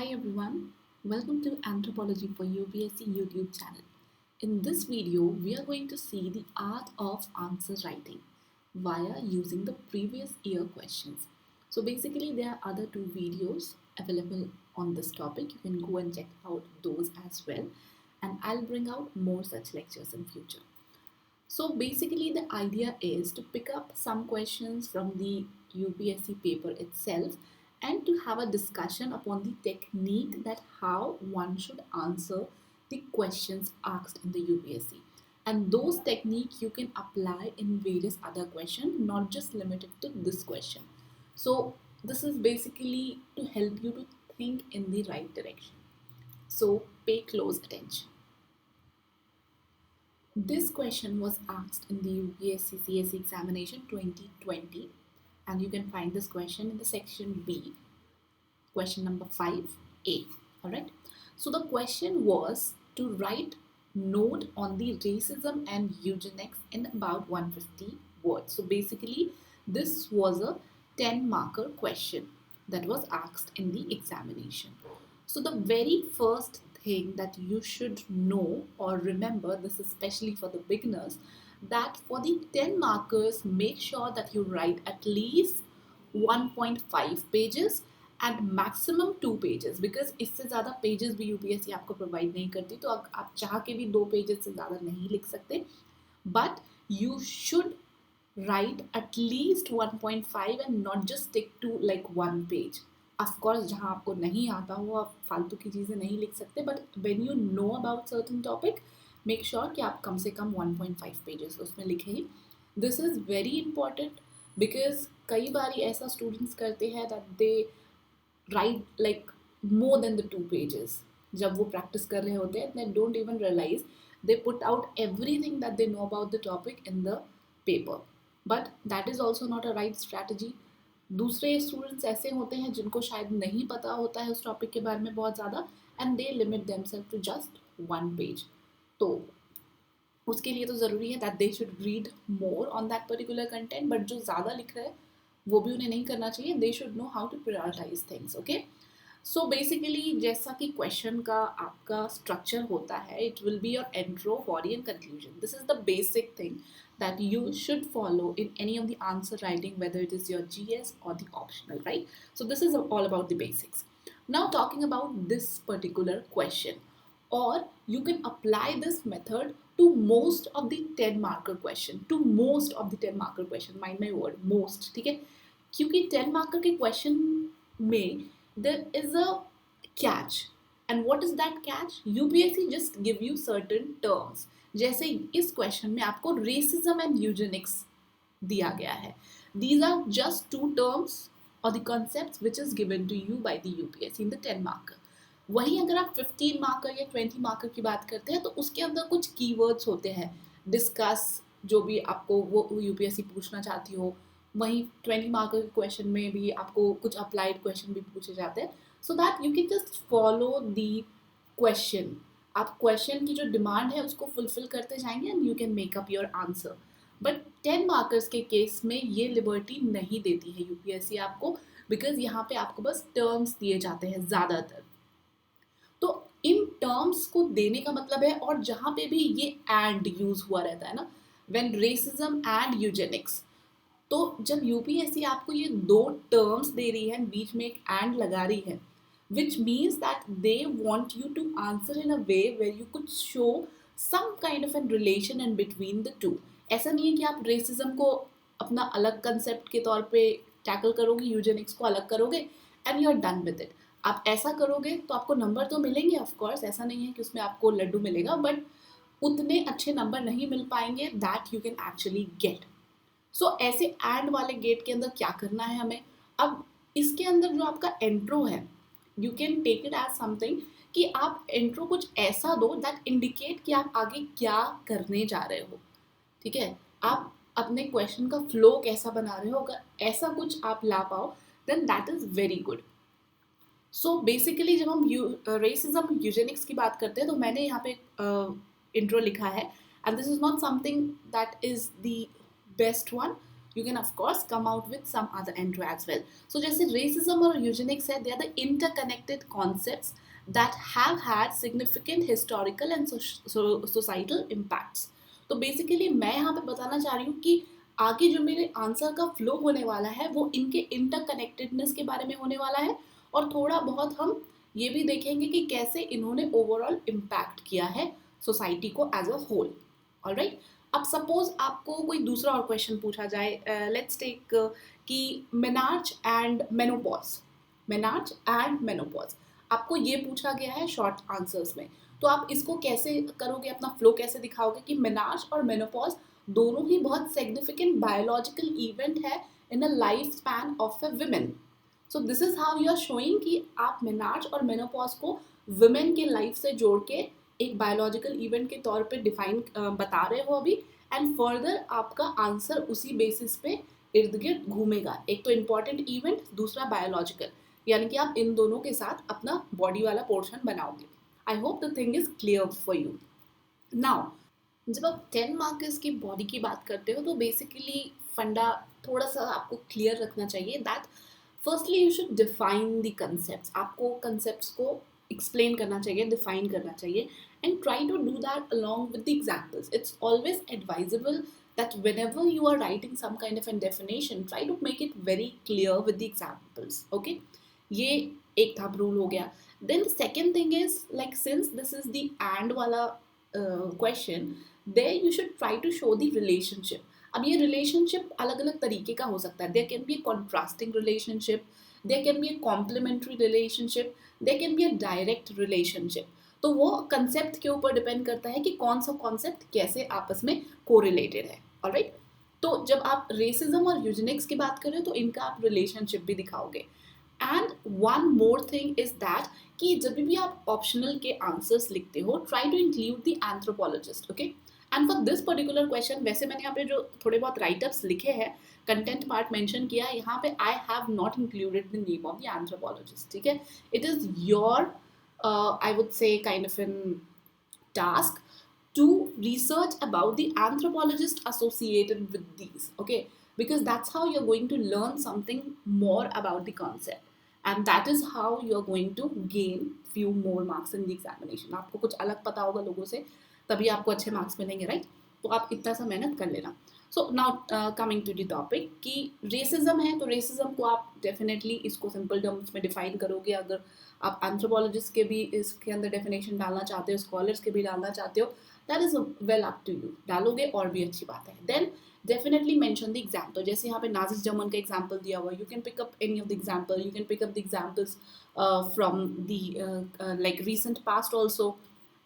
Hi everyone, welcome to Anthropology for UPSC YouTube channel. In this video, we are going to see the art of answer writing via using the previous year questions. So basically there are other two videos available on this topic. You can go and check out those as well, and I'll bring out more such lectures in future. So basically the idea is to pick up some questions from the UPSC paper itself and to have a discussion upon the technique that how one should answer the questions asked in the UPSC. And those techniques you can apply in various other questions, not just limited to this question. So this is basically to help you to think in the right direction. So pay close attention. This question was asked in the UPSC CSE examination 2020, and you can find this question in the section B, question number 5A. Alright, so the question was to write note on the racism and eugenics in about 150 words. So basically, this was a 10 marker question that was asked in the examination. So the very first thing that you should know or remember, this is especially for the beginners, that for the 10 markers, make sure that you write at least 1.5 pages and maximum 2 pages, because इससे ज़्यादा pages भी UPSC आपको provide नहीं करती, तो आप चाह के भी 2 पेजेस से ज़्यादा नहीं लिख सकते, but you should write at least 1.5 and not just stick to like 1 page. Of course जहाँ आपको नहीं आता हो आप फालतू की चीज़ें नहीं लिख सकते, but when you know about certain topic make sure कि आप कम से कम 1.5 पेजेस उसमें लिखें. This is very important because कई बार ऐसा स्टूडेंट्स करते हैं that they write like more than the 2 pages. जब वो practice कर रहे होते हैं they don't even realize they put out everything that they know about the topic in the paper, but that is also not a right strategy. दूसरे students ऐसे होते हैं जिनको शायद नहीं पता होता है उस टॉपिक के बारे में बहुत ज़्यादा, and they limit themselves to just 1 page. तो उसके लिए तो ज़रूरी है that they should read more on that particular content, but जो ज़्यादा लिख रहे हैं वो भी उन्हें नहीं करना चाहिए. They should know how to prioritize things. Okay, so basically जैसा कि क्वेश्चन का आपका स्ट्रक्चर होता है, it will be your intro, body and conclusion. This is the basic thing that you should follow in any of the answer writing, whether it is your GS or the optional, right? So this is all about the basics. Now talking about this particular question, or you can apply this method to most of the 10 marker question, to most of the 10 marker question, mind my word, most. ठीक है, क्योंकि 10 marker के question में there is a catch, and what is that catch? UPSC just give you certain terms. जैसे इस question में आपको racism and Eugenix दिया गया है. दीज आर जस्ट 2 terms और the concepts which is given to you by the UPSC in the 10 marker. वहीं अगर आप 15 marker या 20 marker की बात करते हैं तो उसके अंदर कुछ कीवर्ड्स होते हैं, डिस्कस, जो भी आपको वो यूपीएससी पूछना चाहती हो. वहीं 20 marker के क्वेश्चन में भी आपको कुछ अप्लाइड क्वेश्चन भी पूछे जाते हैं, so that you can just follow the question. आप क्वेश्चन की जो डिमांड है उसको फुलफिल करते जाएंगे and you can make up your answer. But 10 markers के केस में ये लिबर्टी नहीं देती है यूपीएससी आपको, बिकॉज यहाँ पे आपको बस टर्म्स दिए जाते हैं ज़्यादातर. तो इन टर्म्स को देने का मतलब है, और जहाँ पे भी ये एंड यूज हुआ रहता है ना, व्हेन रेसिज्म एंड यूजेनिक्स, तो जब यूपीएससी आपको ये 2 terms दे रही है, बीच में एक एंड लगा रही है, which means that they want you to answer in a way where you could show some kind of a relation in between the two. ऐसा नहीं है कि आप रेसिज्म को अपना अलग कंसेप्ट के तौर पे टैकल करोगे, यूजेनिक्स को अलग करोगे and you are done with it. आप ऐसा करोगे तो आपको नंबर तो मिलेंगे ऑफ कोर्स, ऐसा नहीं है कि उसमें आपको लड्डू मिलेगा, बट उतने अच्छे नंबर नहीं मिल पाएंगे that you can actually get. So ऐसे एंड वाले गेट के अंदर क्या करना है हमें. अब इसके अंदर जो आपका इंट्रो है, you can take it as something कि आप इंट्रो कुछ ऐसा दो दैट इंडिकेट कि आप आगे क्या करने जा रहे हो. ठीक है, आप अपने क्वेश्चन का फ्लो कैसा बना रहे हो, अगर ऐसा कुछ आप ला पाओ then that is very good. So basically जब हम रेसिज्म यूजेनिक्स की बात करते हैं तो मैंने यहाँ पे इंट्रो लिखा है, and this is not something that is the best one. you can of course come out with some other entry as well. So जैसे racism और eugenics है, they are the interconnected concepts that have had significant historical and societal impacts. तो basically मैं यहाँ पे बताना चाह रही हूँ कि आगे जो मेरे आंसर का फ्लो होने वाला है वो इनके इंटरकनेक्टेडनेस के बारे में होने वाला है, और थोड़ा बहुत हम ये भी देखेंगे कि कैसे इन्होंने ओवरऑल इम्पैक्ट किया है सोसाइटी को एज अ होल. ऑलराइट, अब सपोज आपको कोई दूसरा और क्वेश्चन पूछा जाए, लेट्स टेक कि menarche and menopause. Menarche and menopause आपको ये पूछा गया है शॉर्ट आंसर्स में, तो आप इसको कैसे करोगे, अपना फ्लो कैसे दिखाओगे कि मेनार्च और मेनोपॉज दोनों ही बहुत सिग्निफिकेंट बायोलॉजिकल इवेंट है in a life span of a women. So this is how you are showing कि आप मेनार्च और मेनोपॉज को वुमेन के लाइफ से जोड़ के एक बायोलॉजिकल इवेंट के तौर पे डिफाइन बता रहे हो अभी, एंड फर्दर आपका आंसर उसी बेसिस पे इर्द गिर्द घूमेगा. एक तो इम्पॉर्टेंट इवेंट, दूसरा बायोलॉजिकल, यानी कि आप इन दोनों के साथ अपना बॉडी वाला पोर्शन बनाओगे. I hope the thing is clear for you. Now जब आप 10 मार्कर्स की बॉडी की बात करते हो तो बेसिकली फंडा थोड़ा सा आपको क्लियर रखना चाहिए that firstly you should define the concepts. आपको कंसेप्ट्स को एक्सप्लेन करना चाहिए, डिफाइन करना चाहिए, and try to do that along with the examples. It's always advisable that whenever you are writing some kind of a definition, try to make it very clear with the examples. Okay, ये एक था rule हो गया. Then the second thing is, like, since this is the and वाला question, there you should try to show the relationship. अब ये relationship अलग अलग तरीके का हो सकता है. There can be a contrasting relationship, there can be a complementary relationship, there can be a direct relationship. तो वो कंसेप्ट के ऊपर डिपेंड करता है कि कौन सा कॉन्सेप्ट कैसे आपस में कोरिलेटेड है. ऑलराइट, तो जब आप रेसिज्म और यूजेनिक्स की बात करें तो इनका आप रिलेशनशिप भी दिखाओगे. And one more thing is that कि जब भी आप ऑप्शनल के आंसर्स लिखते हो, try to include the anthropologist. Okay, and for this particular question वैसे मैंने यहाँ पे जो थोड़े बहुत राइटअप्स लिखे हैं, कंटेंट पार्ट मेंशन किया है यहाँ पे, I have not included the name of the anthropologist. ठीक है, it is your I would say kind of an task to research about the anthropologist associated with these. Okay, because that's how you're going to learn something more about the concept, and that is how you're going to gain few more marks in the examination. आपको कुछ अलग पता होगा लोगों से, तभी आपको अच्छे मार्क्स मिलेंगे, राइट? तो आप इतना सा मेहनत कर लेना. So now coming to the topic कि रेसिज्म है, तो रेसिज्म को आप डेफिनेटली इसको सिंपल टर्म्स में डिफाइन करोगे. अगर आप एंथ्रोपोलॉजिस्ट के भी इसके अंदर डेफिनेशन डालना चाहते हो, स्कॉलर्स के भी डालना चाहते हो, that is well up to you. डालोगे और भी अच्छी बात है. Then definitely mention the example. जैसे यहाँ पे नाजिस जमन का एग्जाम्पल दिया हुआ, you can pick up any of the example, you can pick up the examples from the like recent past also,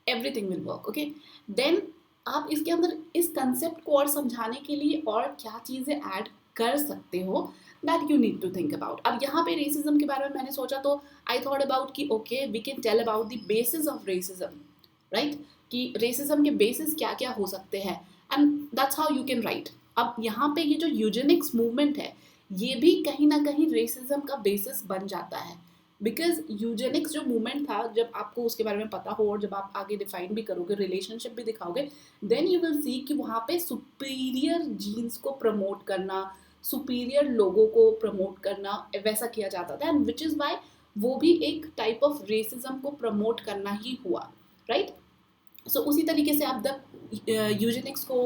everything will work. Okay, then आप इसके अंदर इस कंसेप्ट को और समझाने के लिए और क्या चीज़ें ऐड कर सकते हो, that you need to think about. अब यहाँ पे रेसिज्म के बारे में मैंने सोचा तो आई थॉट अबाउट कि okay we can tell about the basis of racism, right, कि रेसिज्म के बेसिस क्या क्या हो सकते हैं, and that's how you can write. अब यहाँ पे ये जो यूजेनिक्स मूवमेंट है ये भी कहीं ना कहीं रेसिज्म का बेसिस बन जाता है, बिकॉज यूजेनिक्स जो मूवमेंट था, जब आपको उसके बारे में पता हो और जब आप आगे डिफाइन भी करोगे, रिलेशनशिप भी दिखाओगे, देन यू विल सी कि वहाँ पे सुपीरियर जीन्स को प्रमोट करना, सुपीरियर लोगों को प्रमोट करना, वैसा किया जाता था, एंड विच इज़ वाई वो भी एक टाइप ऑफ रेसिज्म को प्रमोट करना ही हुआ, राइट. सो उसी तरीके से आप द यूजेनिक्स को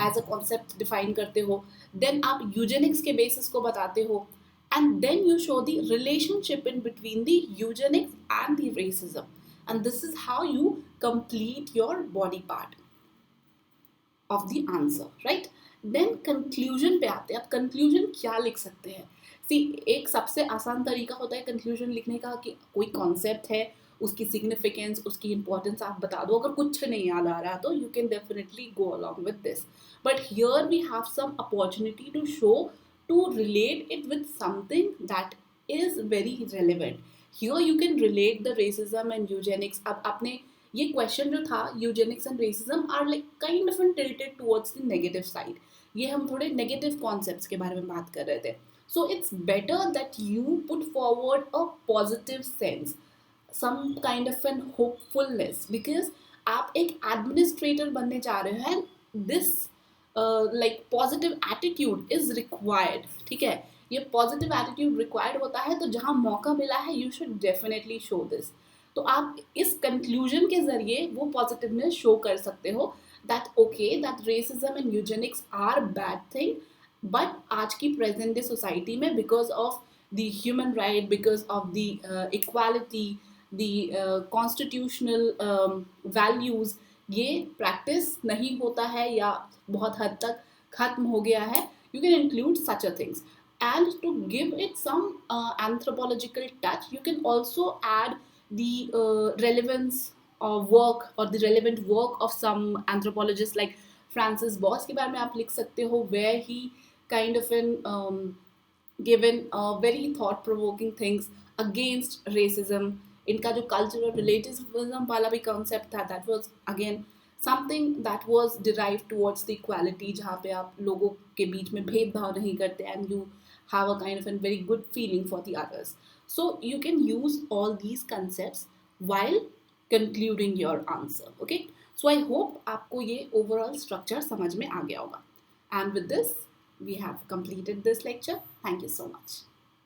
एज अ कॉन्सेप्ट डिफाइन करते हो, देन आप यूजेनिक्स के बेसिस को बताते हो, and then you show the relationship in between the eugenics and the racism, and this is how you complete your body part of the answer, right. then conclusion पे आते हैं. अब conclusion क्या लिख सकते हैं? See, एक सबसे आसान तरीका होता है conclusion लिखने का कि कोई concept है, उसकी significance, उसकी importance आप बता दो. अगर कुछ नहीं याद आ रहा तो you can definitely go along with this, but here we have some opportunity to show, to relate it with something that is very relevant. Here you can relate the racism and eugenics. अब आपने ये question जो था, eugenics and racism are like kind of tilted towards the negative side. ये हम थोड़े negative concepts के बारे में बात कर रहे थे. So it's better that you put forward a positive sense, some kind of an hopefulness, because आप एक एडमिनिस्ट्रेटर बनने जा रहे हैं. This like positive attitude is required, ठीक है, ये पॉजिटिव एटीट्यूड रिक्वायर्ड होता है, तो जहाँ मौका मिला है you should definitely show this. तो आप इस कंक्लूजन के जरिए वो पॉजिटिवनेस शो कर सकते हो that okay that racism and eugenics are bad thing, but आज की प्रेजेंट डे सोसाइटी में because of the human right, because of the equality, the constitutional values, ये प्रैक्टिस नहीं होता है या बहुत हद तक खत्म हो गया है. You can include such a things, and to give it some anthropological touch, you can also add the relevance of work or the relevant work of some anthropologists like Francis Boss के बारे में आप लिख सकते हो, where he kind of given very thought provoking things against racism. इनका जो cultural relativism वाला भी concept था, that was again something that was derived towards the equality, जहाँ पे आप लोगों के बीच में भेदभाव नहीं करते and you have a kind of a very good feeling for the others. So you can use all these concepts while concluding your answer. Okay. So I hope आपको ये overall structure समझ में आ गया होगा. And with this, we have completed this lecture. Thank you so much.